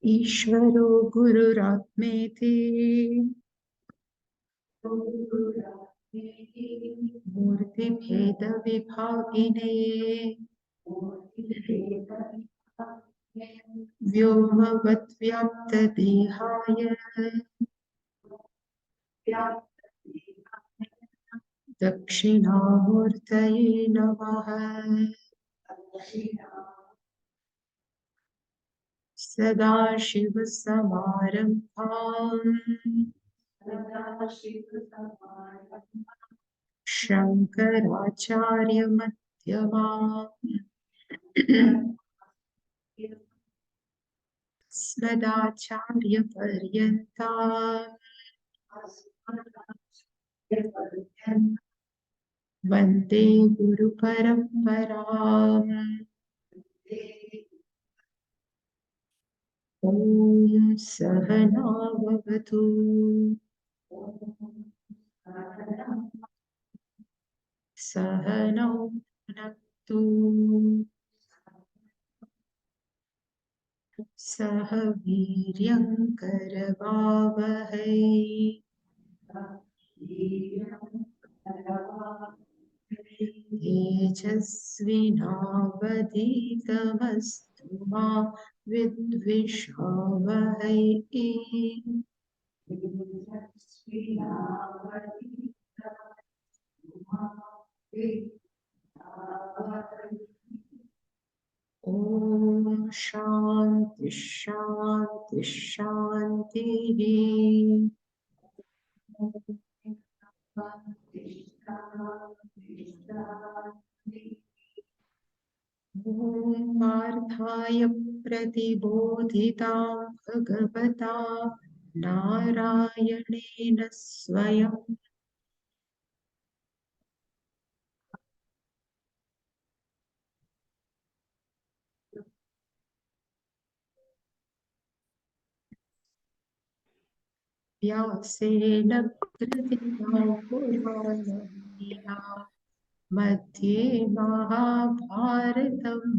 ईश्वरो गुरुरात्मेति मूर्तिभेदविभागिने व्योमवद्व्याप्तदेहाय दक्षिणामूर्तये नमः। सदाशिवसमारम्भाम् शङ्कराचार्यमध्यमाम् अस्मदाचार्यपर्यन्ताम् वन्दे गुरुपरम्पराम्। ॐ सहना भवतु सहनौ भुनक्तु सह वीर्यङ्करवावहै तेजस्विनावधीतमस्तु मा विद्विषावहै। ॐ शान्ति शान्ति शान्तिः। ॐ पार्थाय प्रतिबोधितां भगवता नारायणेन स्वयं व्यासेन कृतिना पुराणेन मध्ये महाभारतम्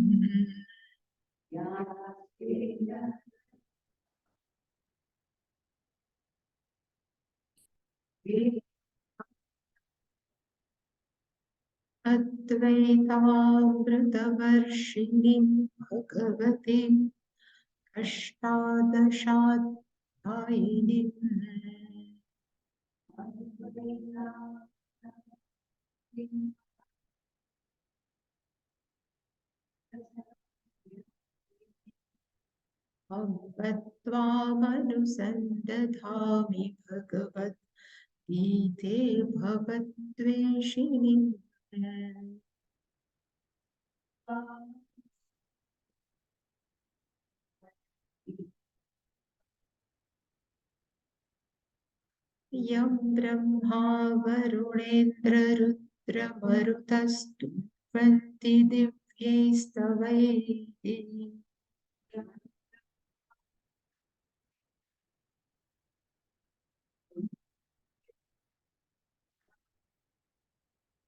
अद्वैतामृतवर्षिणीं भगवतीम् अष्टादशाध्यायिनीम् त्वामनुसन्दधामि भगवद्गीते भवद्वेषिणीम् यं ब्रह्मा वरुणेन्द्ररुद्रमरुतस्तुवन्ति दिव्यैस्तवैः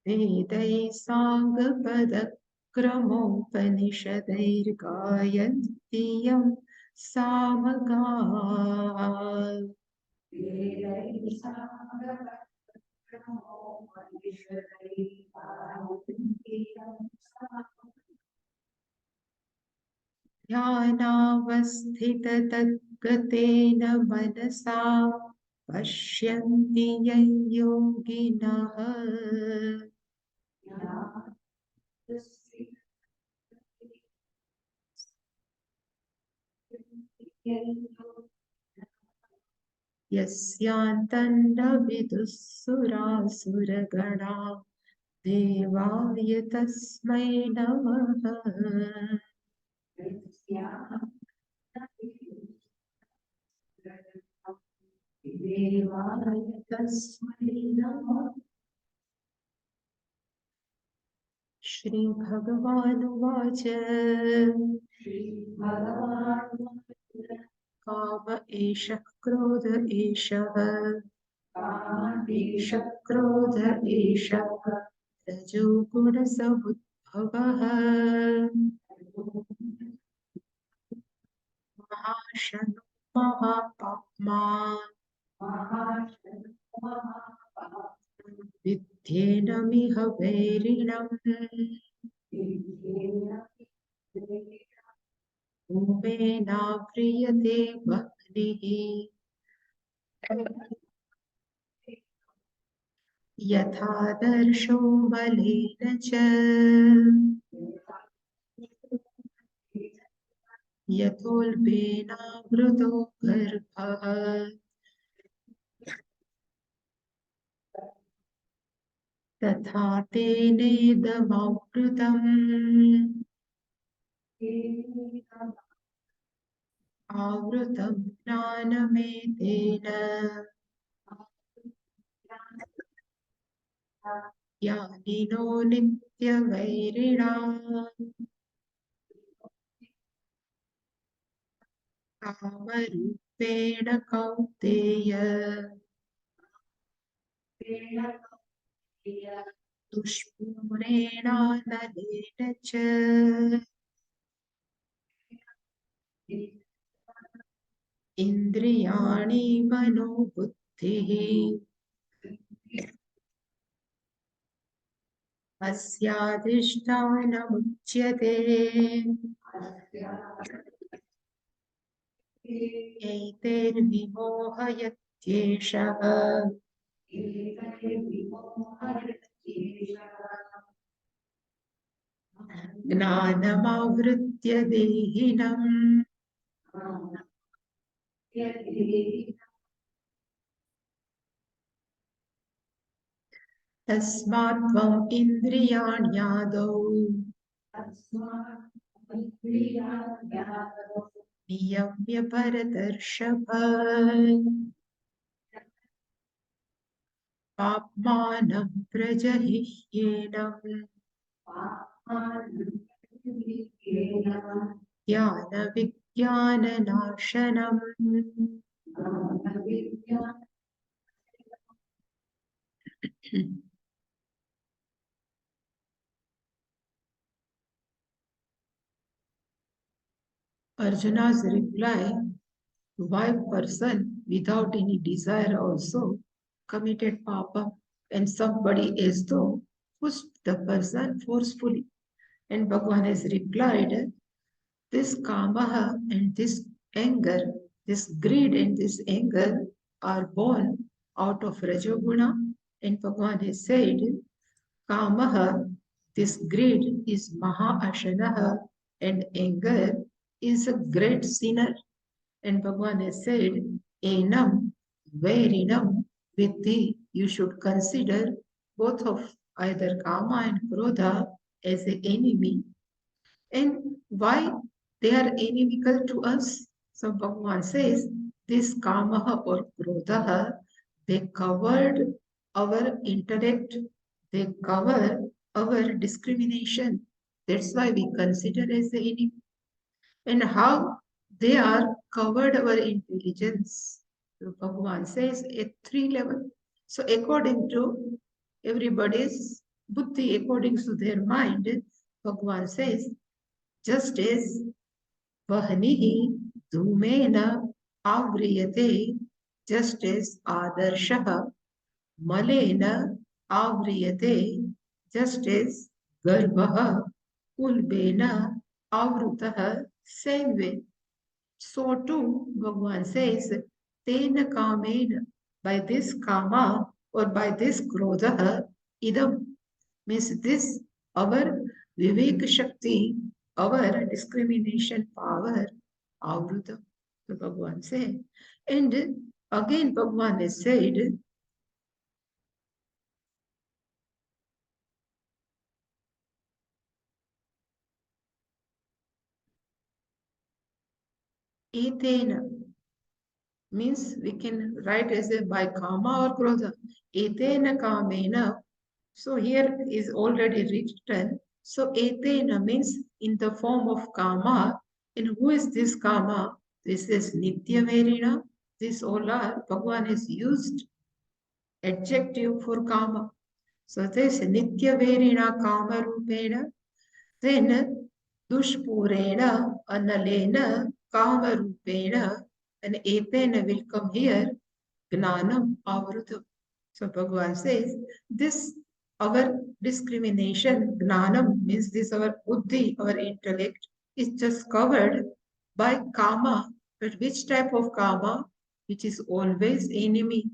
वेदैः साङ्गपदक्रमोपनिषदैर्गायन्ति यं सामगाः। ध्यानावस्थिततद्गतेन मनसा पश्यन्ति यं योगिनः यस्यान्तन्न विदुः सुरासुरगणा देवाय तस्मै नमः। देवाय तस्मै नमः। श्रीभगवानुवाच काम एषः क्रोध एषः क्रोध एषः रजोगुणसमुद्भवः महाशनो महापाप्मा विद्धेनमिह वैरिणम् धूमेनाव्रियते वह्निः यथादर्शो मलेन च यथोल्बेनावृतो गर्भः तथा तेनेदमावृतम् आवृतं ज्ञानमेतेन ज्ञानिनो नित्यवैरिणा कामरूपेण कौन्तेय दुष्पूरेणानलेन च इन्द्रियाणि मनोबुद्धिः अस्याधिष्ठानमुच्यते एतैर्विमोहयत्येषः ज्ञानमावृत्य देहिनम् तस्मात् त्वम् इन्द्रियाण्यादौ नियम्य भरतर्षभ पाप्मानं प्रजहिह्येनम् ज्ञानविज्ञाननाशनम् Arjuna's reply: why person without any desire also committed papa and somebody else though pushed the person forcefully? And Bhagavan has replied, this kamaha and this anger, this greed and this anger are born out of Rajoguna. And Bhagavan has said, kamaha, this greed is maha ashanaha, and anger is a great sinner. And Bhagavan has said, enam, vairinam, vidhi, you should consider both of either kama and krodha as an enemy. And why they are inimical to us? So Bhagavan says, this kamaha or krodhaha, they covered our intellect, they cover our discrimination. That's why we consider as the enemy. And how they are covered our intelligence. So Bhagavan says at 3 levels. So according to everybody's buddhi, according to their mind, Bhagavan says, just as vahnihi dhumena avriyate, just as adarshaha malena avriyate, just as garbhaha ulbena avrutaha, same way. So too, Bhagavan says, tena kamena, by this kama or by this krodha, idam, means this, our vivek shakti, our discrimination power, avruta. So Bhagavan said. And again Bhagavan has said, etena, means we can write as a by kama or krodha. Etena kamena. So here is already written. So etena means in the form of kama. And who is this kama? This is nitya verina. This all are Bhagavan has used adjective for kama. So this nitya verina kama rupena. Then dushpurena analena kama rupena. And etena will come here, gnanam avrutam. So Bhagavan says, this our discrimination, gnanam means this our buddhi, our intellect, is just covered by karma. But which type of karma? Which is always enemy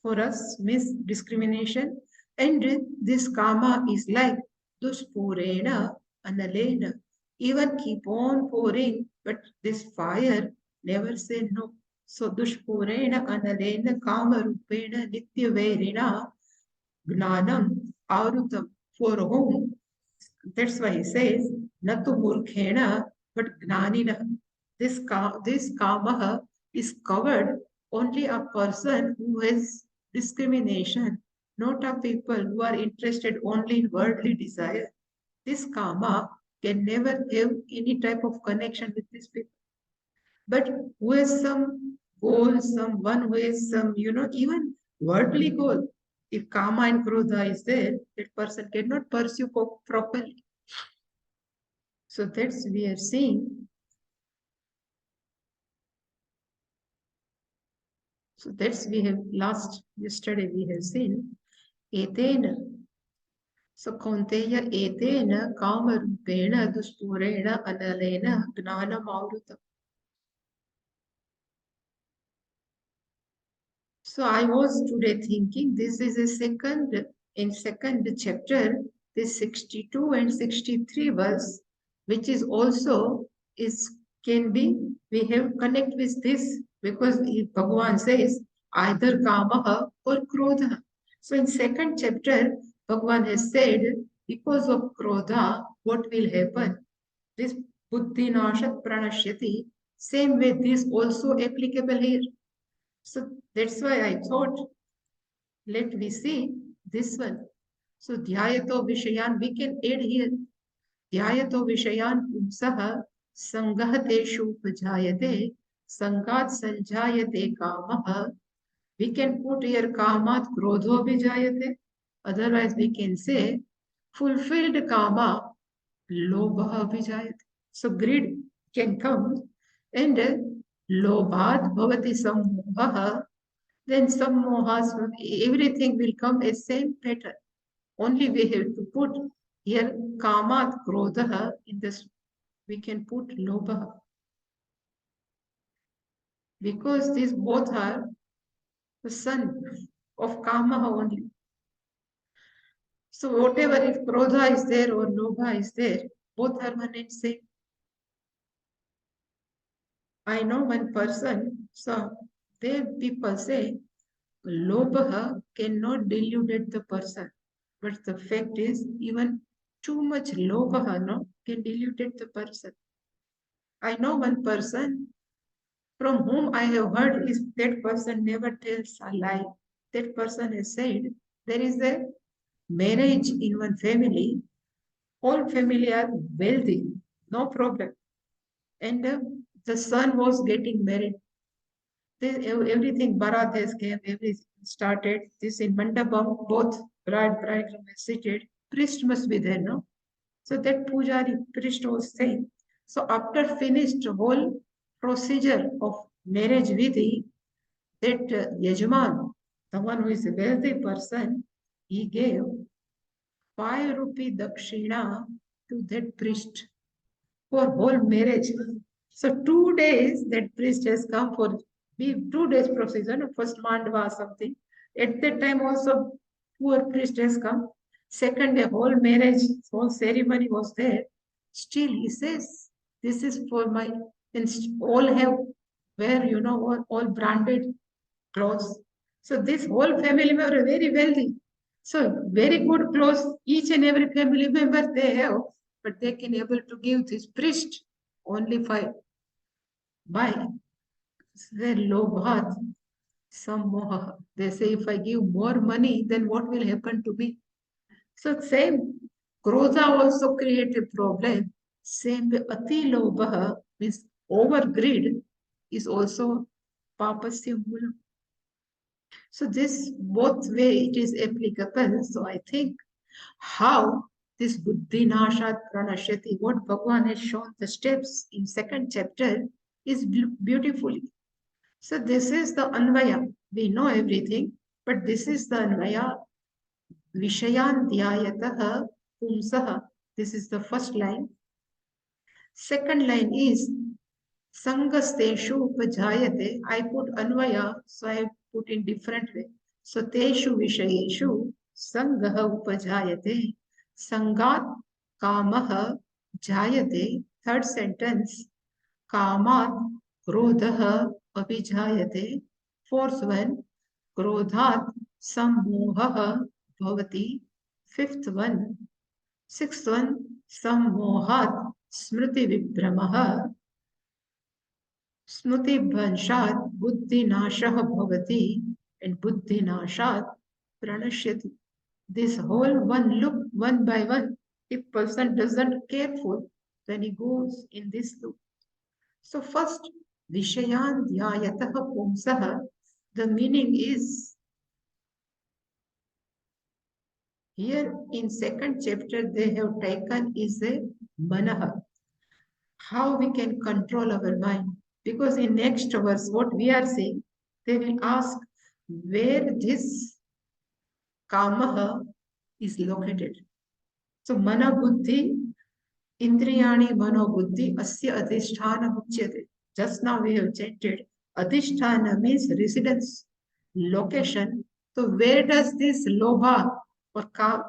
for us, means discrimination. And this karma is like duspurena analena. Even keep on pouring, but this fire never say no. So dushpurena analena kama rupena nitya verina gnanam arutam. For whom? That's why he says natu murkhena but gnanina. This kama is covered only a person who has discrimination, not a people who are interested only in worldly desire. This karma can never have any type of connection with these people. But who has some goal, someone who has some, even worldly goal, if karma and krodha is there, that person cannot pursue properly. So that's we are seeing. So that's we have yesterday we have seen. Etena. So Kaunteya etena kamarupena duspurena analena gnana maurutam. So I was today thinking this is in second chapter, this 62 and 63 verse, which is also can be, we have connect with this because Bhagavan says either kamaha or krodha. So in second chapter, Bhagavan has said because of krodha, what will happen? This buddhi nashat pranashyati, same way this also applicable here. So that's why I thought, let me see this one. So dhyayato vishayan, we can add here. Dhyayato vishayan pumsaha sangahateshu pajayate sangat sanjayate kamaha. We can put here kamat krodho vijayate. Otherwise we can say fulfilled kama lobha vijayate. So greed can come and lobhat bhavati sammoha, then some mohas, everything will come as same pattern. Only we have to put here kamat krodha in this, we can put lobha. Because these both are the son of kama only. So whatever, if krodha is there or lobha is there, both are one and same. I know one person, so they people say lobha cannot delude the person. But the fact is, even too much lobha can delude the person. I know one person from whom I have heard is that person never tells a lie. That person has said there is a marriage in one family, all family are wealthy, no problem. And the son was getting married. Everything, Bharat has came, everything started. This in Mandapam, both bridegroom is seated. Priest must be there, no? So that pujari, priest was saying. So after finished whole procedure of marriage vidhi, that Yajman, the one who is a wealthy person, he gave 5 rupee dakshina to that priest for whole marriage. So 2 days that priest has come for 2 days procedure, first mandva something. At that time also poor priest has come. Second day whole marriage, whole ceremony was there. Still he says, this is for my, and all have wear, all branded clothes. So this whole family member very wealthy. So very good clothes, each and every family member they have, but they can able to give this priest only 5. Why? Their lobhat, some moha. They say if I give more money, then what will happen to me? So same, krodha also create a problem. Same way, ati lobha means over greed is also papasya mula. So this both way it is applicable. So I think how this buddhi nashat pranashyati, what Bhagavan has shown the steps in second chapter is beautifully. So this is the Anvaya. We know everything, but this is the Anvaya. Vishayan dhyayataha pumsaha. This is the first line. Second line is Sangasteshu upajayate. I put Anvaya, so I put in different way. So teshu vishayeshu sangaha upajayate. Sangat kamaha jayate. Third sentence. Kamat krodhaha abhijayate. Fourth one. Krodhat sammohaha bhavati. Fifth one. Sixth one. Sammohat smriti vibhramaha. Smriti Bhanshat Buddhi Nashah Bhavati and Buddhi Nashat Pranashyati. This whole one loop, one by one, if person doesn't careful, then he goes in this loop. So first, Vishayan Dhyayatah Pumsaha, the meaning is here in second chapter they have taken is a manaha, how we can control our mind. Because in next verse, what we are saying, they will ask where this kamaha is located. So mana buddhi, indriyani mano buddhi, asya adhisthana uchyate. Just now we have chanted. Adhisthana means residence, location. So where does this lobha or ka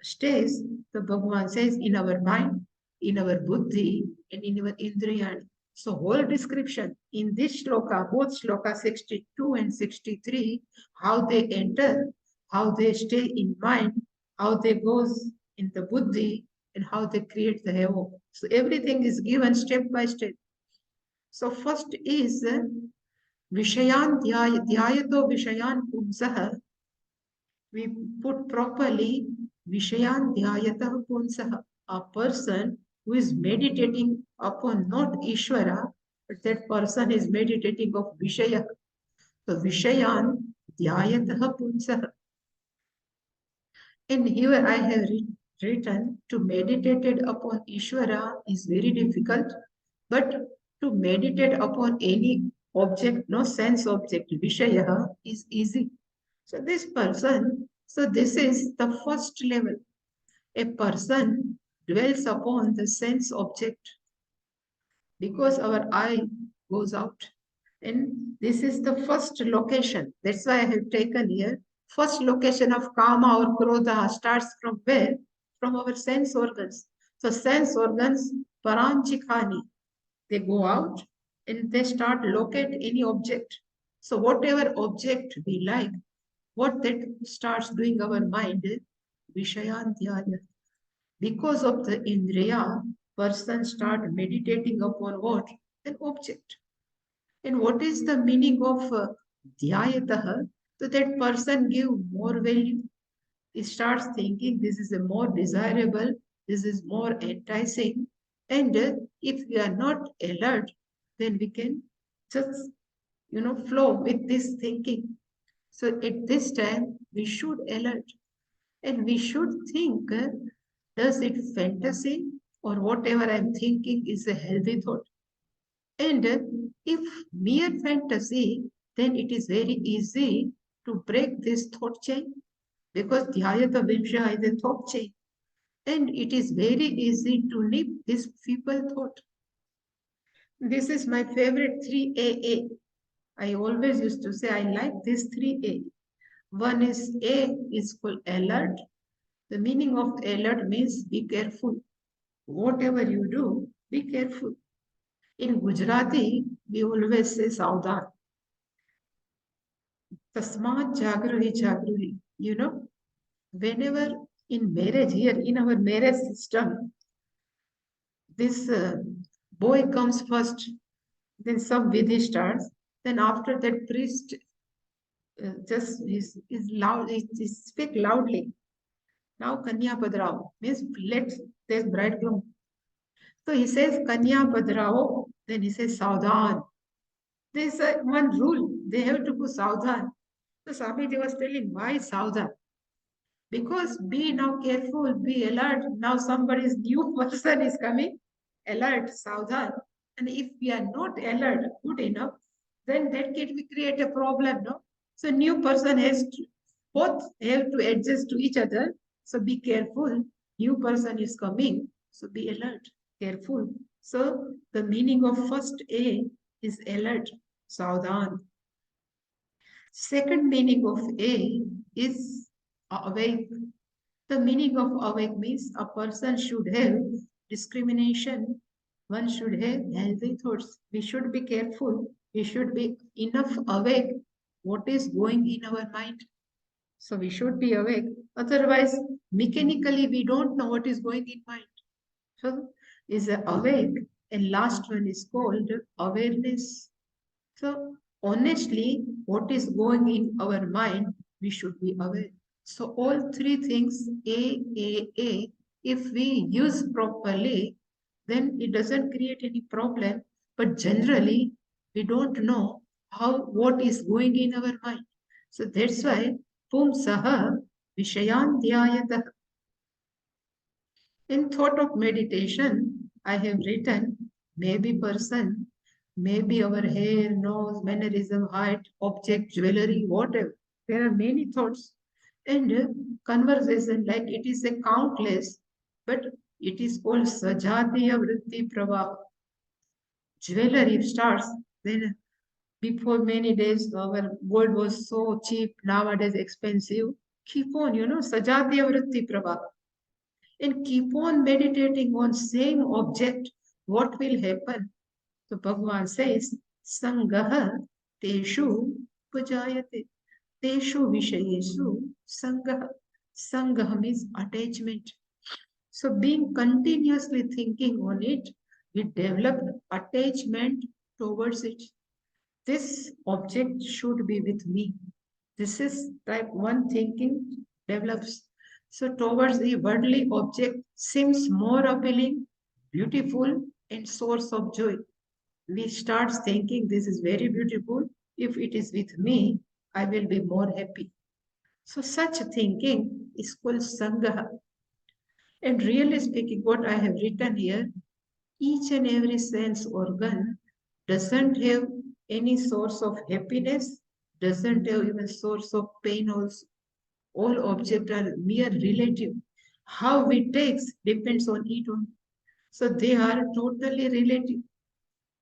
stays? The Bhagavan says in our mind, in our buddhi, and in our indriyani. So whole description in this shloka, both shloka 62 and 63, how they enter, how they stay in mind, how they goes in the buddhi, and how they create the havoc. So everything is given step by step. So first is Vishayan Dhyayato Vishayan Pumsaha. We put properly Vishayan Dhyayatah Pumsaha. A person who is meditating upon not Ishvara, but that person is meditating of Vishaya. So Vishayan Dhyayatah Pumsaha. And here I have written to meditate upon Ishvara is very difficult, but to meditate upon any object, no sense object, Vishaya, is easy. So this person, so this is the first level. A person dwells upon the sense object because our eye goes out. And this is the first location. That's why I have taken here. First location of kama or krodha starts from where? From our sense organs. So sense organs, paranchikhani, they go out and they start locate any object. So whatever object we like, what that starts doing our mind, Vishayanthyaya. Because of the Indriya, person start meditating upon what? An object. And what is the meaning of Dhyayataha? So that person give more value. He starts thinking this is a more desirable, this is more enticing. And if we are not alert, then we can just, flow with this thinking. So at this time, we should alert and we should think, does it fantasy or whatever I'm thinking is a healthy thought? And if mere fantasy, then it is very easy to break this thought chain because Dhyayata Vimsha is a thought chain. And it is very easy to nip this feeble thought. This is my favorite 3AA. I always used to say I like this 3A. One is A is called alert. The meaning of alert means be careful. Whatever you do, be careful. In Gujarati, we always say Saudhan. Tasmat Jagruhi Jagruhi. Whenever in marriage, here in our marriage system, this boy comes first, then some vidhi starts, then after that priest just is loud, he speak loudly. Now Kanya Padrao means let this bridegroom. So he says Kanya Padrao, then he says Saudhan. There's one rule, they have to put Saudhan. So Swamiji was telling why Saudhan? Because be now careful, be alert. Now somebody's new person is coming. Alert, Saudhan. And if we are not alert good enough, then that can create a problem, no? So new person has to, both have to adjust to each other. So be careful. New person is coming, so be alert, careful. So the meaning of first A is alert, Saudhan. Second meaning of A is awake. The meaning of awake means a person should have discrimination. One should have healthy thoughts. We should be careful. We should be enough awake what is going in our mind. So we should be awake. Otherwise, mechanically, we don't know what is going in mind. So is awake. And last one is called awareness. So honestly, what is going in our mind, we should be aware. So all three things, A, if we use properly, then it doesn't create any problem. But generally, we don't know what is going in our mind. So that's why Pumsaha Vishayan Dhyayatah. In thought of meditation, I have written maybe person, maybe our hair, nose, mannerism, height, object, jewelry, whatever. There are many thoughts. And conversation, like it is a countless, but it is called Sajatiya Vritti Pravaha. Jewelry starts, then before many days, our gold was so cheap, nowadays expensive. Keep on, Sajatiya Vritti Pravaha and keep on meditating on same object, what will happen? So Bhagavan says, Sangaha Teshu Pujayate. Teshu Vishayesu Sangaha. Sangaha means attachment. So being continuously thinking on it, we develop attachment towards it. This object should be with me. This is type one thinking develops. So towards the worldly object seems more appealing, beautiful, and source of joy. We start thinking this is very beautiful. If it is with me, I will be more happy. So such thinking is called Sangaha. And really speaking, what I have written here, each and every sense organ doesn't have any source of happiness, doesn't have even source of pain also. All objects are mere relative. How we take depends on it only. So they are totally relative.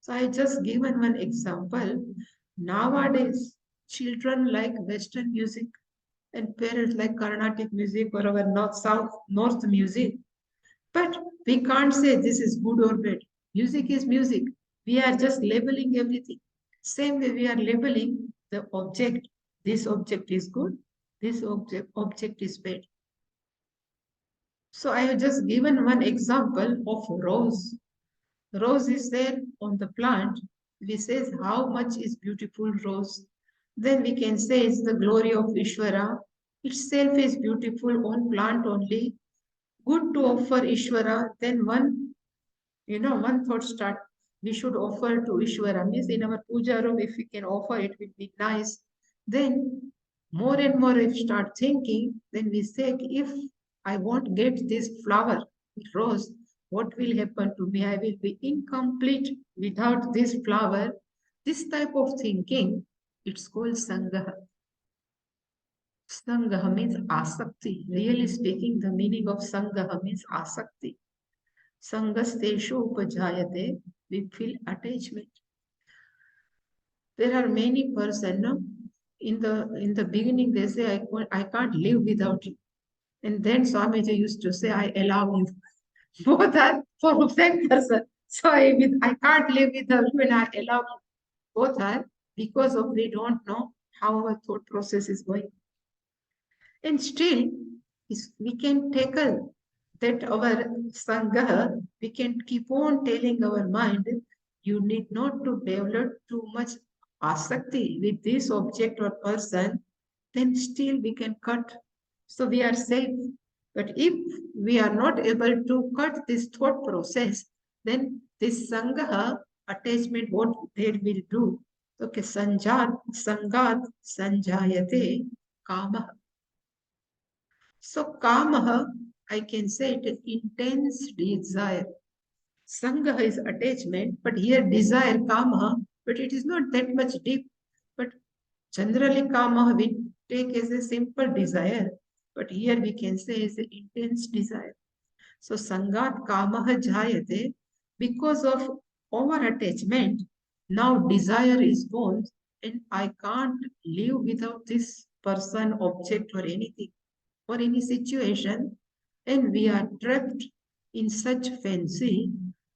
So I just given one example. Nowadays, children like Western music and parents like Carnatic music or our North music. But we can't say this is good or bad. Music is music. We are just labeling everything. Same way we are labeling the object. This object is good. This object is bad. So I have just given one example of rose. Rose is there on the plant. We say how much is beautiful rose. Then we can say it's the glory of Ishvara. Itself is beautiful on plant only. Good to offer Ishvara. Then one thought start. We should offer to Ishvara. Means in our puja room, if we can offer, it will be nice. Then more and more if start thinking, then we say, if I won't get this flower, rose, what will happen to me? I will be incomplete without this flower. This type of thinking, it's called Sangaha. Sangaha means asakti. Really speaking, the meaning of Sangaha means asakti. Sangasteshu upajayate, we feel attachment. There are many persons, no? In the beginning they say, I can't live without you. And then Swamiji used to say, I allow you. Both are for the same person. So I can't live without you and I allow you. Both are because of we don't know how our thought process is going. And still, we can tackle that our Sangha, we can keep on telling our mind, you need not to develop too much asakti with this object or person, then still we can cut. So we are safe. But if we are not able to cut this thought process, then this Sangha attachment, what they will do? Okay, Sangat Sanjayate Kama. So kamaha, I can say it is intense desire. Sangaha is attachment, but here desire, kamaha, but it is not that much deep. But generally, kama we take as a simple desire, but here we can say as an intense desire. So sangat kamaha jayate, because of over attachment, now desire is born, and I can't live without this person, object, or anything, or any situation, and we are trapped in such fancy.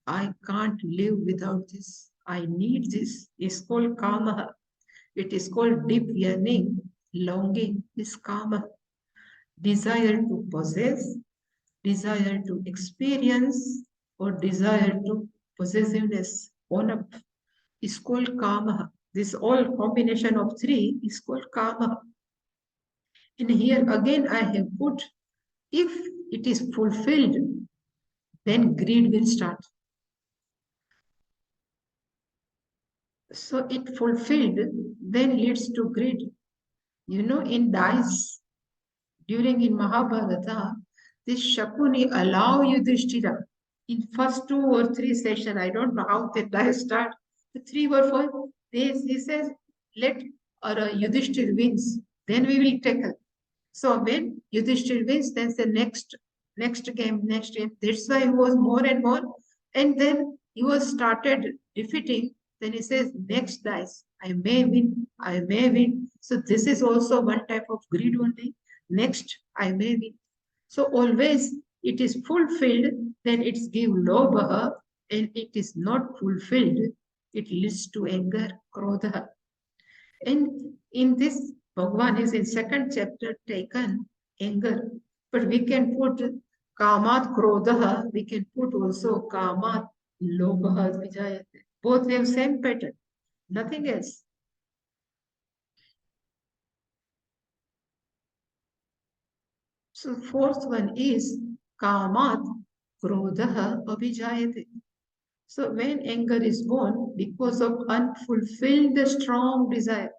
I can't live without this. I need this. It's called kamaha. It is called deep yearning, longing is kama. Desire to possess, desire to experience, or desire to possessiveness, own up, is called kama. This all combination of three is called kama. And here again I have put, if it is fulfilled, then greed will start. So it fulfilled then leads to greed. You know, in dice, during in Mahabharata, this Shakuni allow Yudhishthira in first 2 or 3 sessions. I don't know how the dice start. The 3 or 4, he says, let Yudhishthira wins, then we will tackle. So when Yudhishthira wins, then the next game. That's why he was more and more. And then he was started defeating. Then he says, next dice, I may win, I may win. So this is also one type of greed only. Next, I may win. So always it is fulfilled, then it's give lobha, and it is not fulfilled, it leads to anger, krodha. And in this, Bhagavan is in second chapter taken anger, but we can put kamat krodha, we can put also kamat lobha vijayate. Both have same pattern, nothing else. So fourth one is kamat krodha abhijayate. So when anger is born because of unfulfilled strong desire,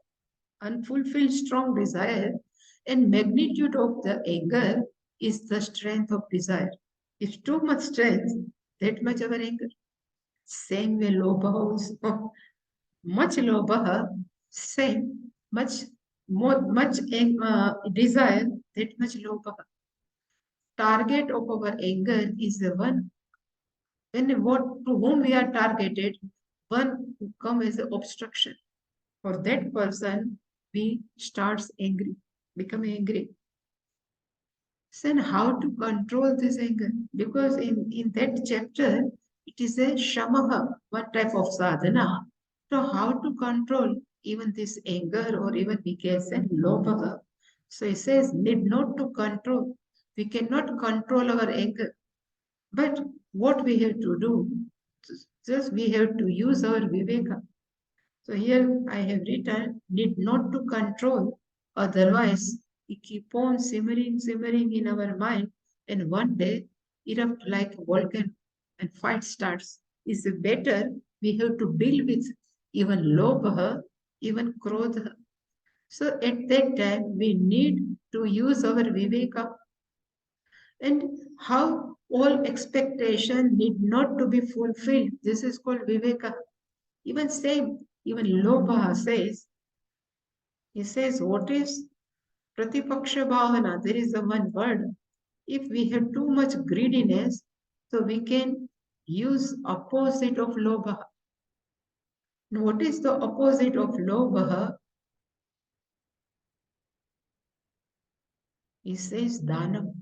unfulfilled strong desire, and magnitude of the anger is the strength of desire. If too much strength, that much our anger. Same way lobha also. Much lobha, same, much more, much desire, that much lobha. Target of our anger is the one, when what to whom we are targeted, one who come as an obstruction. For that person, we starts angry, become angry. Then how to control this anger? Because in that chapter, it is a shamaha, one type of sadhana. So how to control even this anger, or even we can say lobha. So it says need not to control. We cannot control our anger. But what we have to do, just we have to use our viveka. So here I have written, need not to control, otherwise we keep on simmering in our mind, and one day erupt like a volcano and fight starts. Is better we have to deal with even lobha, even krodha. So at that time we need to use our viveka, and how all expectation need not to be fulfilled. This is called viveka. Even same, even Lobha says, he says, what is Pratipaksha Bhavana? There is a one word. If we have too much greediness, so we can use opposite of Lobha. Now, what is the opposite of Lobha? He says Danam.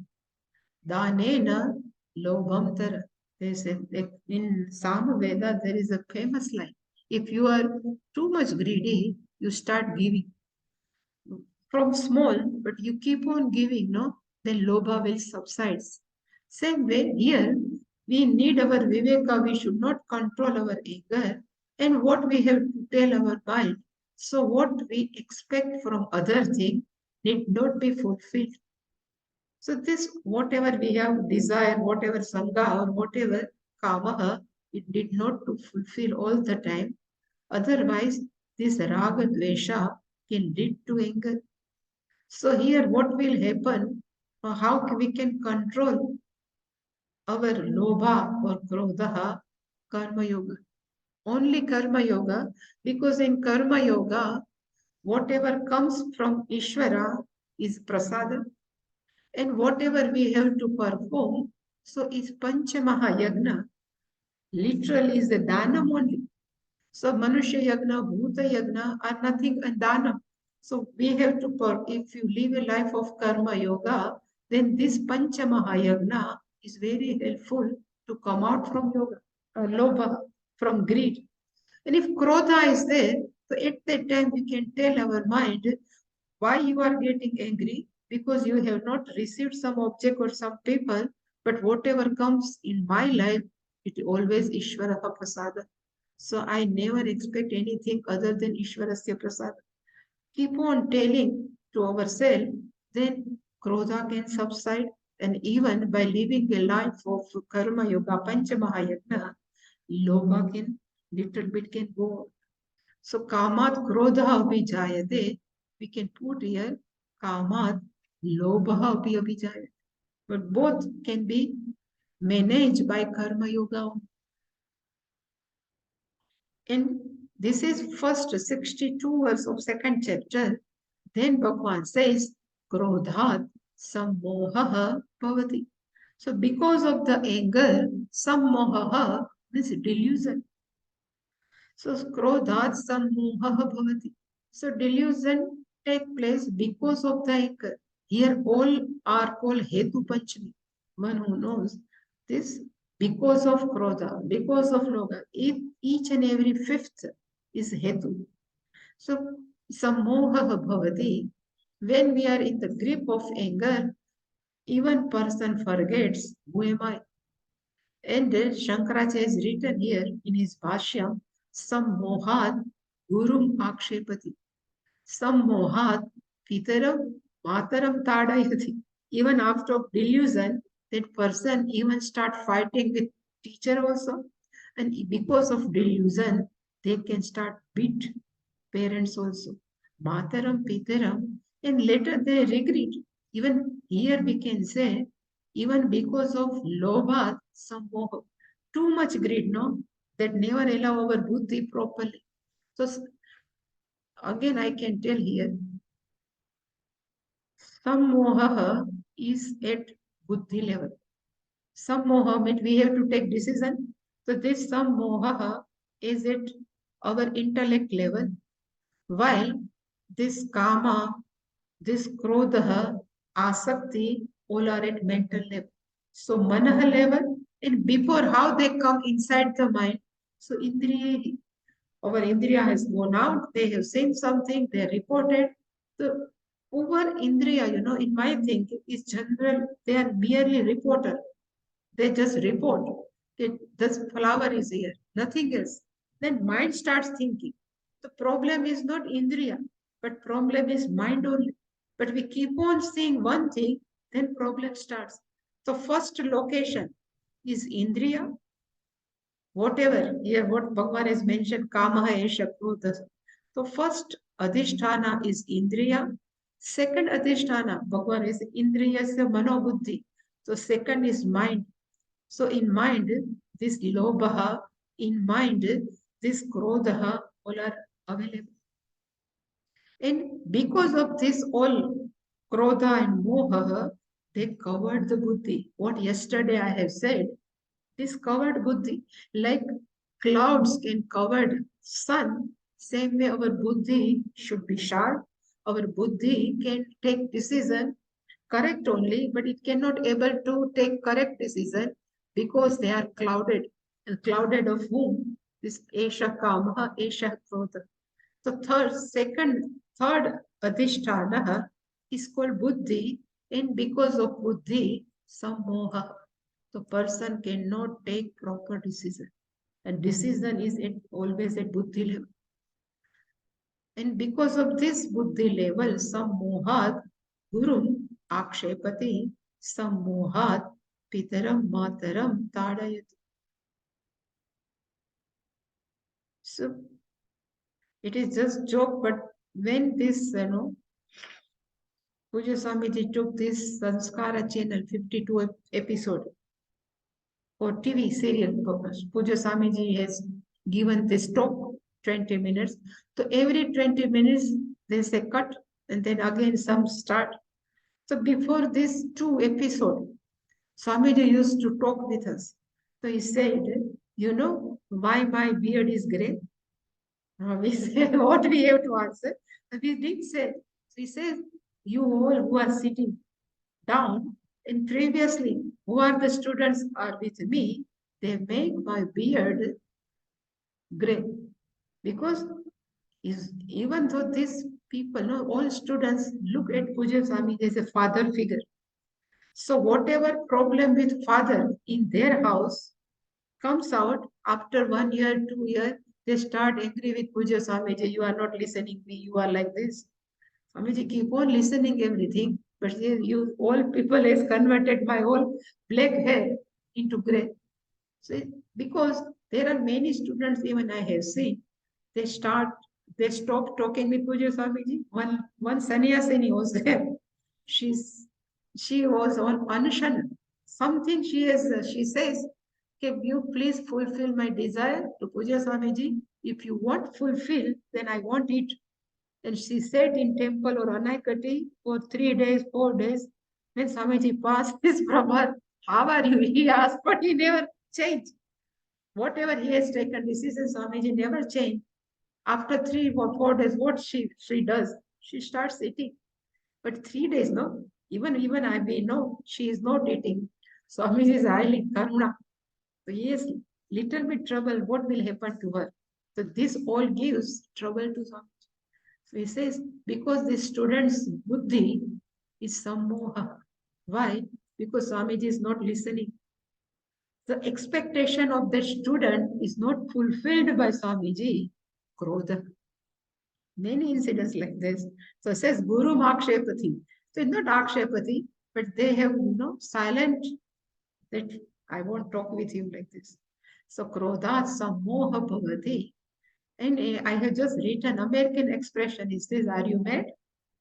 Danena Lobham Tara. In Samaveda, there is a famous line. If you are too much greedy, you start giving. From small, but you keep on giving, no? Then lobha will subside. Same way here, we need our viveka. We should not control our anger, and what we have to tell our mind. So what we expect from other thing need not be fulfilled. So this, whatever we have desire, whatever sangha or whatever kamaha, it did not to fulfill all the time. Otherwise, this raga dvesha can lead to anger. So here what will happen, how we can control our lobha or krodha, karma yoga. Only karma yoga, because in karma yoga, whatever comes from Ishvara is prasada, and whatever we have to perform, so is Pancha Mahayagna, literally is the Danam only. So Manushya Yagna, Bhuta Yagna are nothing and Danam. So we have to, if you live a life of karma yoga, then this Pancha Mahayagna is very helpful to come out from yoga, lobha, from greed. And if krodha is there, so at that time we can tell our mind why you are getting angry, because you have not received some object or some people, but whatever comes in my life, it always Ishvara Prasada. So I never expect anything other than Ishvarasya Prasada. Keep on telling to ourselves, then Krodha can subside, and even by living a life of Karma Yoga, Pancha Mahayagna, Lobha can little bit can go. So Kamat Krodha Abhijayate, we can put here Kamat Lobha Abhijayate. But both can be managed by Karma Yoga. And this is first 62 verse of second chapter. Then Bhagavan says, Krodhat sammohaha bhavati. So because of the anger, sammohaha means delusion. So krodhat sammohaha bhavati. So delusion take place because of the anger. Here all are called Hetu Panchami. One who knows this, because of krodha, because of loga, each and every fifth is Hetu. So sammohaha bhavati. When we are in the grip of anger, even person forgets who am I. And Shankaracharya has written here in his Bhashyam, sammohat gurum akshepati. Sammohat pitaram mataram tadayati. Even after delusion, that person even start fighting with teacher also. And because of delusion, they can start beat parents also. Mataram, Pitaram, and later they regret. Even here we can say, even because of Lobha, Sammoha, too much greed, no? That never allow our buddhi properly. So again I can tell here, Sammoha is at buddhi level. Sammoha means we have to take decision. So this Sammoha is at our intellect level, while this Kama, this krodha, asakti, all are at mental level. So manah level, and before how they come inside the mind, so indriya, our indriya has gone out, they have seen something, they reported. So over indriya, in my thinking, is general, they are merely reporter. They just report that this flower is here, nothing else. Then mind starts thinking. The problem is not indriya, but problem is mind only. But we keep on seeing one thing, then problem starts. The first location is indriya, whatever here what Bhagavan has mentioned, kama esha krodha. So first adhisthana is indriya, second adhisthana Bhagavan is indriyasya manobuddhi. So second is mind. So in mind, this lobha, in mind, this krodha, all are available. And because of this all krodha and moha, they covered the buddhi. What yesterday I have said, this covered buddhi, like clouds can cover sun, same way our buddhi should be sharp. Our buddhi can take decision correct only, but it cannot able to take correct decision because they are clouded. And clouded of whom? This Esha Kama, Esha Krodha. So third Adhisthana is called Buddhi, and because of Buddhi, Sammoha. The person cannot take proper decision. And decision is always at Buddhi level. And because of this buddhi level, sammohat gurum akshepati, sammohat pitaram mataram tadayati. So it is just joke, but when this, Puja Swamiji took this Sanskara channel 52 episode for TV serial purpose, Puja Swamiji has given they stop 20 minutes. So every 20 minutes they say cut and then again some start. So before this 2 episode, Swamiji used to talk with us. So he said, you know why my beard is grey? We said, what we have to answer? We did say. So he says, you all who are sitting down and previously who are the students are with me, they make my beard gray. Because even though these people, no, all students look at Puja Swami as a father figure. So whatever problem with father in their house comes out after 1 year, 2 years, they start angry with Puja Swamiji. You are not listening me. You are like this. Swamiji keep on listening everything, but you all people has converted my whole black hair into gray. So because there are many students, even I have seen, they start, they stop talking with Puja Swamiji. One sannyasini was there. She's she was on Anushan. Something she says, can you please fulfill my desire to Puja Swamiji? If you want fulfill, then I want it. And she sat in temple or Anaikati for 3 days, 4 days. When Swamiji passed this from her, how are you? He asked, but he never changed. Whatever he has taken decisions, Swamiji never changed. After 3 or 4 days, what she does, she starts eating. But 3 days, no? Even I may know she is not eating. Swamiji is highly karuna. So yes, little bit trouble, what will happen to her? So this all gives trouble to Swamiji. So he says, because the student's buddhi is sammoha. Why? Because Swamiji is not listening. The expectation of the student is not fulfilled by Swamiji. Krodha. Many incidents like this. So it says Guru Makshepati. So it's not Akshepati, but they have, silent that I won't talk with you like this. So Krodha Sammoha Bhavati. And I have just written American expression. It says, are you mad?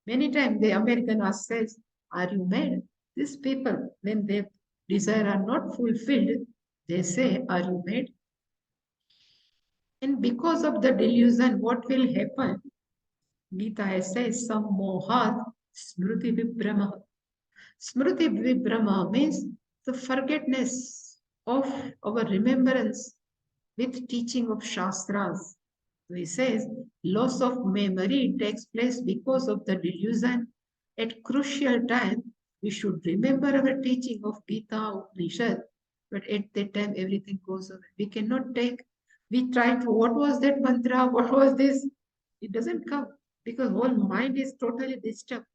Many times the American says, are you mad? These people, when their desire are not fulfilled, they say, are you mad? And because of the delusion, what will happen? Gita says, Sammohat Smriti Vibrama. Smriti Vibrama means the forgetness of our remembrance with teaching of Shastras. So he says, loss of memory takes place because of the delusion. At crucial time, we should remember our teaching of Gita, Upanishad, but at that time everything goes away. We cannot take, we try to, what was that mantra, what was this? It doesn't come because whole mind is totally disturbed.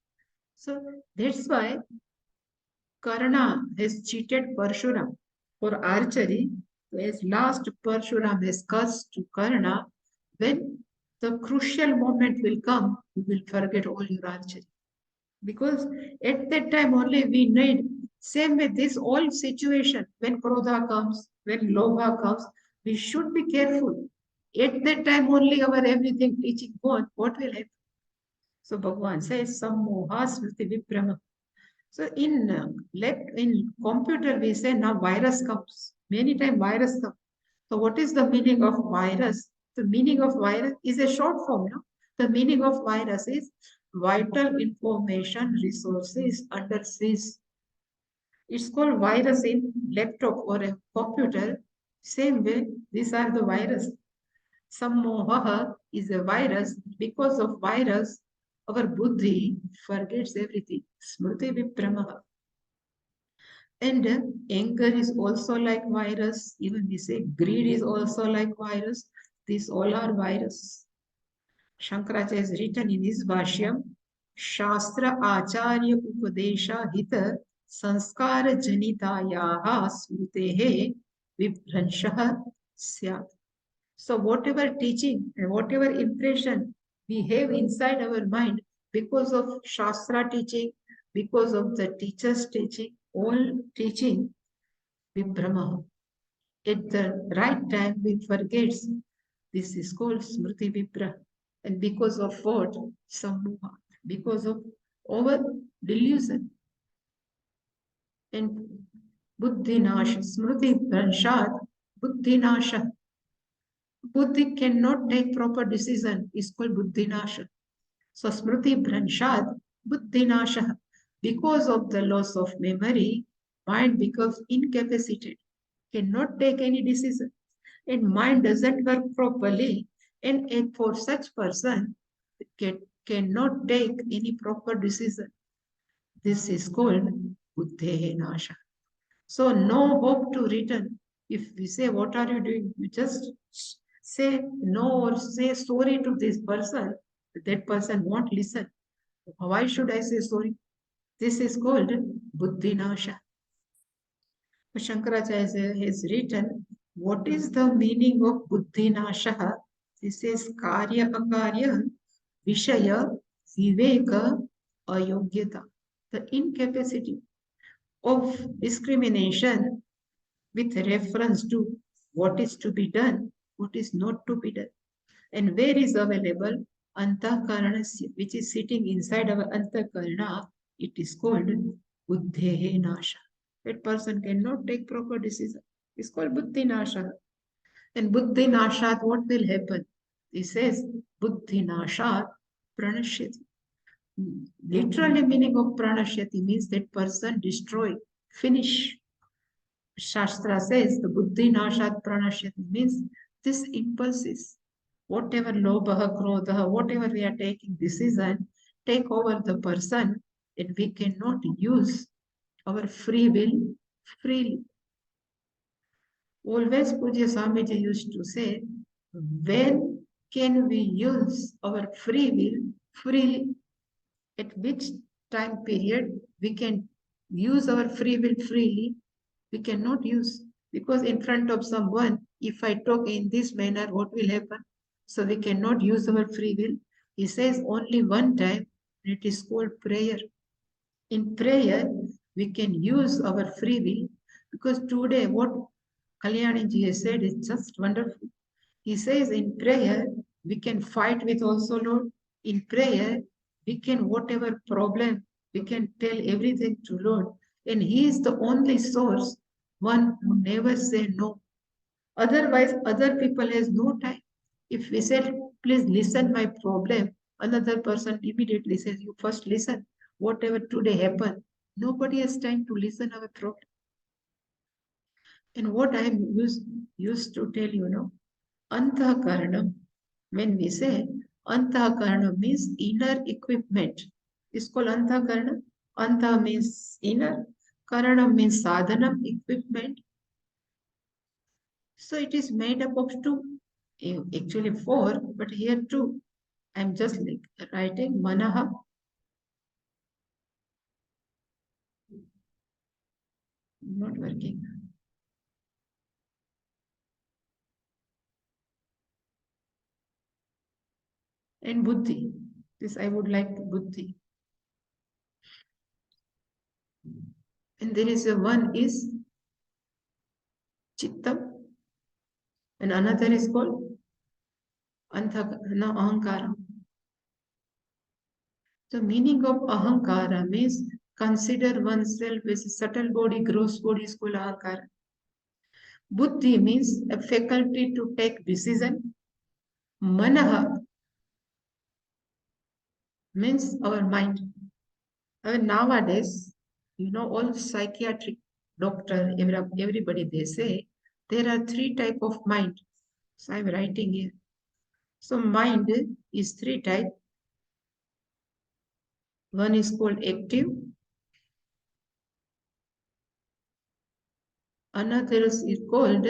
So that's why Karna has cheated Parshuram for archery, as last Parshuram has cursed to Karna. When the crucial moment will come, you will forget all your archery. Because at that time only we need, same with this all situation, when Krodha comes, when Lobha comes, we should be careful. At that time only our everything teaching gone, what will happen? So Bhagavan says, Sammoha Smriti Vibrama. So in computer we say now virus comes. Many times virus comes. So what is the meaning of virus? The meaning of virus is a short form. No? The meaning of virus is vital information resources under siege. It's called virus in laptop or a computer. Same way, these are the virus. Sammoha is a virus. Because of virus, our buddhi forgets everything. Smriti vipramaha. And anger is also like virus. Even we say greed is also like virus. These all are virus. Shankaracharya has written in his Bhashyam, Shastra Acharya Upadesha Hita Sanskara Janitayaha Smritehe Vibhranshah Syat. So whatever teaching and whatever impression we have inside our mind because of Shastra teaching, because of the teacher's teaching, all teaching, Vibhrama. At the right time, we forget. This is called Smriti Vibra. And because of what? Sammoha. Because of over delusion. And Buddhinasha, Smriti Pranshat, Buddhinasha. Buddhi cannot take proper decision is called buddhinasha. So smriti bhranshad buddhinasha. Because of the loss of memory, mind becomes incapacitated, cannot take any decision, and mind doesn't work properly. And for such person, cannot take any proper decision. This is called buddhehe nasha. So no hope to return. If we say, what are you doing? You just say no or say sorry to this person. That person won't listen. Why should I say sorry? This is called buddhi nasha. Shankaracharya has written, what is the meaning of buddhi nasha? This is karya akarya, vishaya, viveka, ayogyata. The incapacity of discrimination with reference to what is to be done, what is not to be done, and where is available antakaranasya, which is sitting inside our antakarana, it is called buddhehe nasha. That person cannot take proper decision. It's called buddhi nasha. And buddhi nashat, what will happen? He says, buddhi nashat pranashyati. Literally meaning of pranashyati means that person destroy, finish. Shastra says the buddhi nashat pranashyati means this impulses, whatever lobha, krodha, whatever we are taking decision, take over the person, and we cannot use our free will freely. Always Puja Swamiji used to say, when can we use our free will freely? At which time period we can use our free will freely? We cannot use, because in front of someone, if I talk in this manner, what will happen? So we cannot use our free will. He says only one time, it is called prayer. In prayer, we can use our free will, because today what Kalyaniji has said is just wonderful. He says in prayer, we can fight with also Lord. In prayer, we can, whatever problem, we can tell everything to Lord. And He is the only source, one who never say no. Otherwise, other people has no time. If we said, please listen my problem, another person immediately says, you first listen. Whatever today happened, nobody has time to listen our problem. And what I am used to tell you, Antahakaranam, when we say Antahakaranam means inner equipment. It's called Antahakaranam. Anta means inner, Karanam means sadhanam, equipment. So it is made up of two, actually four, but here two. I'm just like writing Manaha, not working, and Buddhi. This I would like to Buddhi. And there is a one is Chittam, and another is called Ahankara. The meaning of Ahankara means consider oneself as a subtle body, gross body is called Ahankara. Buddhi means a faculty to take decision. Manaha means our mind. Nowadays, all psychiatric doctor, everybody, they say there are three type of mind. So I'm writing here. So mind is three type. One is called active. Another is called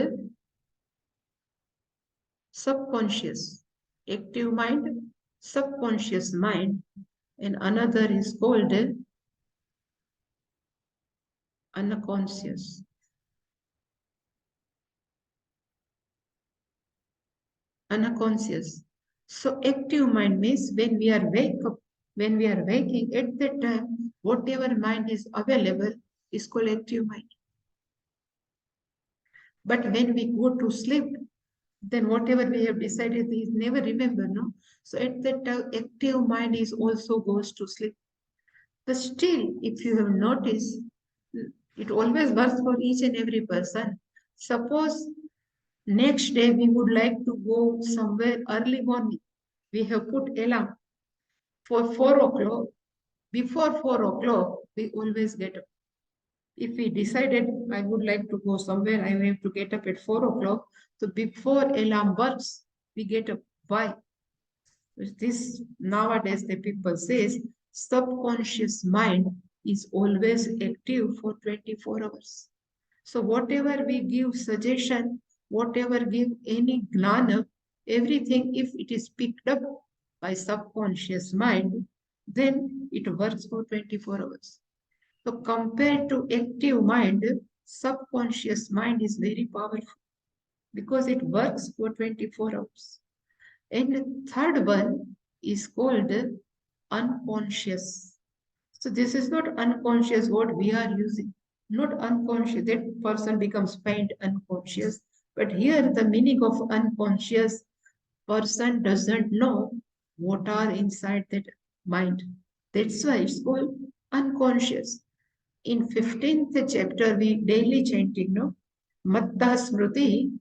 subconscious. Active mind, subconscious mind, and another is called unconscious. Unconscious. So active mind means when we are when we are waking, at that time, whatever mind is available is called active mind. But when we go to sleep, then whatever we have decided, we never remember, no? So at that time, active mind is also goes to sleep. But still, if you have noticed, it always works for each and every person. Suppose Next day, we would like to go somewhere early morning. We have put alarm for 4 o'clock. Before 4 o'clock, we always get up. If we decided I would like to go somewhere, I have to get up at 4 o'clock. So before alarm works, we get up. Why? This nowadays the people says subconscious mind is always active for 24 hours. So whatever we give suggestion, whatever give any gnana, everything if it is picked up by subconscious mind, then it works for 24 hours. So compared to active mind, subconscious mind is very powerful because it works for 24 hours. And the third one is called unconscious. So this is not unconscious what we are using. Not unconscious, that person becomes faint unconscious. But here the meaning of unconscious person doesn't know what are inside that mind. That's why it's called unconscious. In 15th chapter, we daily chanting, no? Matta Smriti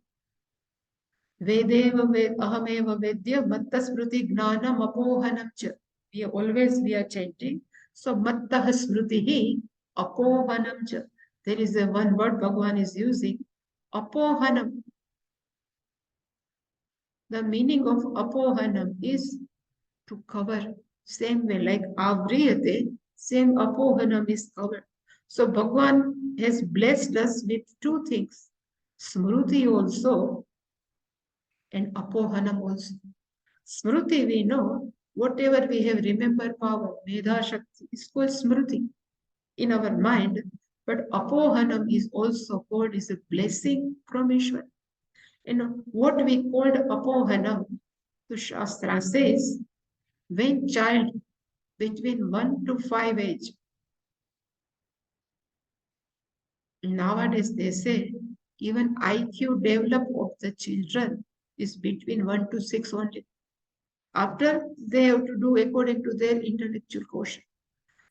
Vedev Ahameva Vedya Matta Smriti Gnanam Apohanam Cha. We are chanting. So Matta Smritihi Apohanam Cha. There is a one word Bhagavan is using. Apohanam. The meaning of Apohanam is to cover. Same way, like Avriyate, same Apohanam is covered. So Bhagavan has blessed us with two things. Smruti also and Apohanam also. Smruti, we know, whatever we have remember power, Medha Shakti, is called Smruti in our mind. But Apohanam is also called is a blessing from Ishwar. And what we called Apohanam, the Shastra says, when child between 1 to 5 age, nowadays they say even IQ develop of the children is between 1 to 6 only. After they have to do according to their intellectual quotient.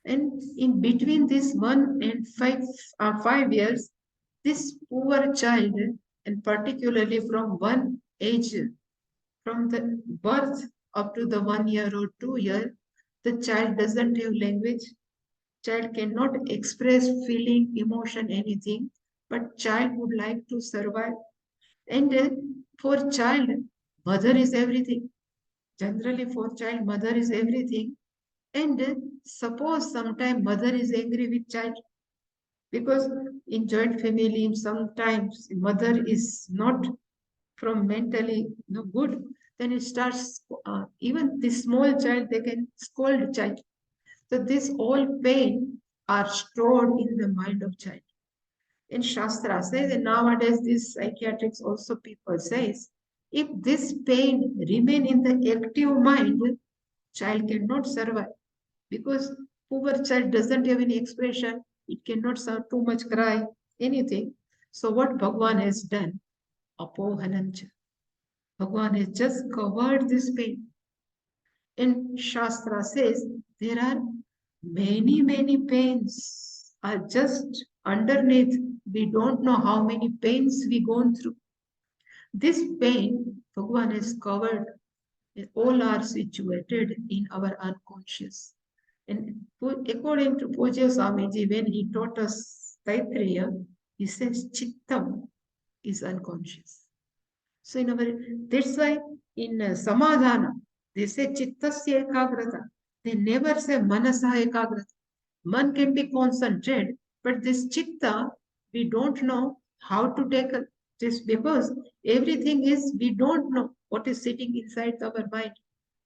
And in between this 1 and 5 years, this poor child, and particularly from one age, from the birth up to the 1 year or 2 year, the child doesn't have language. Child cannot express feeling, emotion, anything, but child would like to survive. And for child, mother is everything. Generally, for child, mother is everything. And suppose sometime mother is angry with child because in joint family sometimes mother is not from mentally good, then it starts even the small child they can scold child. So this all pain are stored in the mind of child. In Shastra says, and nowadays these psychiatrics also people says, if this pain remain in the active mind, child cannot survive because poor child doesn't have any expression, it cannot sound too much cry, anything. So what Bhagwan has done, Apohanancha. Bhagwan has just covered this pain. And Shastra says there are many pains are just underneath. We don't know how many pains we gone through. This pain, Bhagwan has covered. All are situated in our unconscious. And according to Pujya Swamiji, when he taught us Taittiriya, he says Chittam is unconscious. So in our, that's why in Samadhana, they say Chittasya Ekagrata. They never say Manasa Ekagrata. Man can be concentrated, but this Chitta, we don't know how to tackle this because everything is, we don't know what is sitting inside our mind.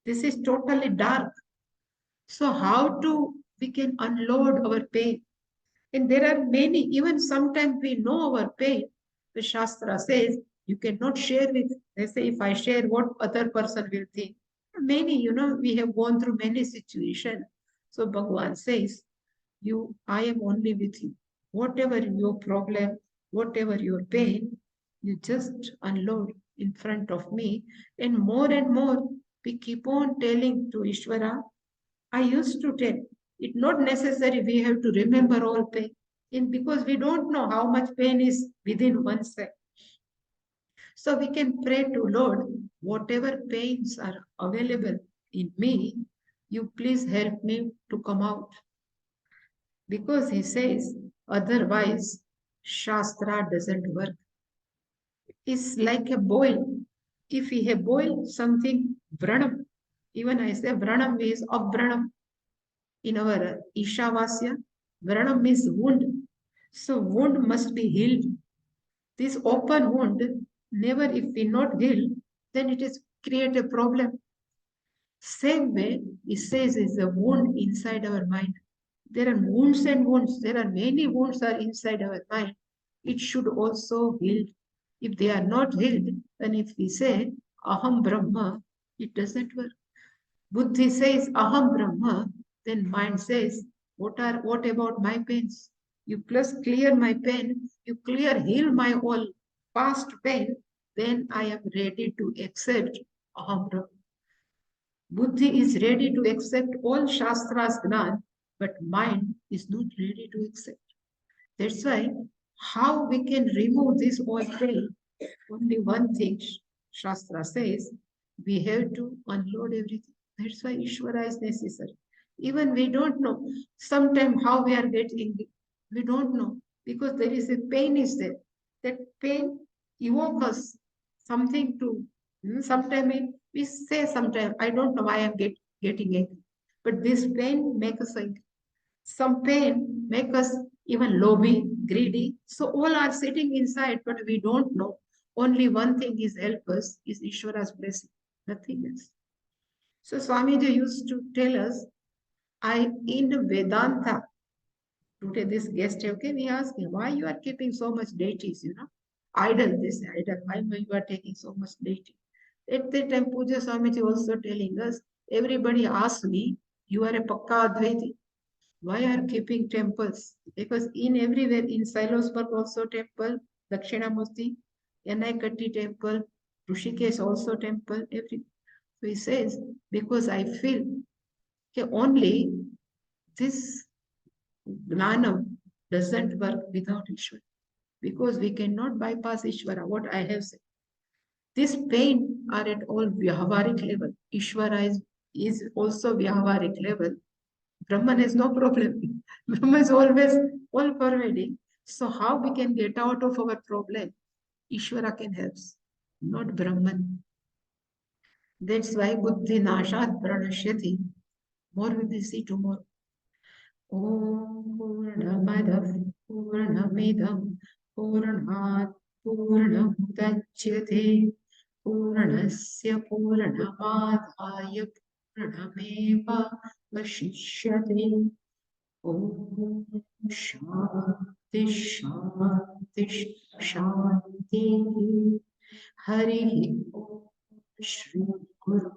This is totally dark. So how to we can unload our pain? And there are many, even sometimes we know our pain. The Shastra says you cannot share with. They say if I share, what other person will think? Many, we have gone through many situations. So Bhagavan says, I am only with you. Whatever your problem, whatever your pain, you just unload in front of me. And more, we keep on telling to Ishvara, I used to tell, it's not necessary we have to remember all pain. And because we don't know how much pain is within oneself. So we can pray to Lord, whatever pains are available in me, you please help me to come out. Because he says, otherwise, Shastra doesn't work. It's like a boil. If we have boiled something, vranam, even I say vranam means abranam in our Ishavasya, vranam means wound. So wound must be healed. This open wound, never if we not heal, then it is create a problem. Same way, it says is a wound inside our mind. There are wounds and wounds. There are many wounds are inside our mind. It should also heal. If they are not healed, then if we say Aham Brahma, it doesn't work. Buddhi says Aham Brahma, then mind says, what about my pains? You plus clear my pain, you heal my all past pain, then I am ready to accept Aham Brahma. Buddhi is ready to accept all Shastra's Gnan, but mind is not ready to accept. That's why how we can remove this all pain, only one thing Shastra says, we have to unload everything. That's why Ishvara is necessary. Even we don't know sometimes how we are getting it. We don't know because there is a pain is there. That pain evokes us something to sometimes we say sometimes I don't know why I'm getting angry. But this pain makes us angry. Some pain make us even lobby, greedy. So all are sitting inside, but we don't know. Only one thing is help us is Ishvara's blessing, nothing else. So Swamiji used to tell us, I in Vedanta, today this guest, okay, we asked him, why you are keeping so much deities, idol, this idol, why you are taking so much deity? At that time, Puja Swamiji also telling us, everybody asks me, you are a Pakka Advaiti. Why are keeping temples? Because in everywhere, in Silosburg also temple, Dakshinamurti, Yanaikatti temple, Rishikesh also temple, every. So he says, because I feel okay, only this Gnanam doesn't work without Ishvara. Because we cannot bypass Ishvara, what I have said. This pain are at all Vyahavarik level. Ishvara is also Vyahavarik level. Brahman has no problem. Brahman is always all pervading. So how we can get out of our problem? Ishvara can help, not Brahman. That's why Buddhi Nashat Pranashyati. More we will see tomorrow. Om Purnamadav Purnamidam Purnat Purnamudachyate Purnasya Purnamadhaya Purnameva Vashishyate. Om Shanti Shanti Shanti Hari Om Shri Guru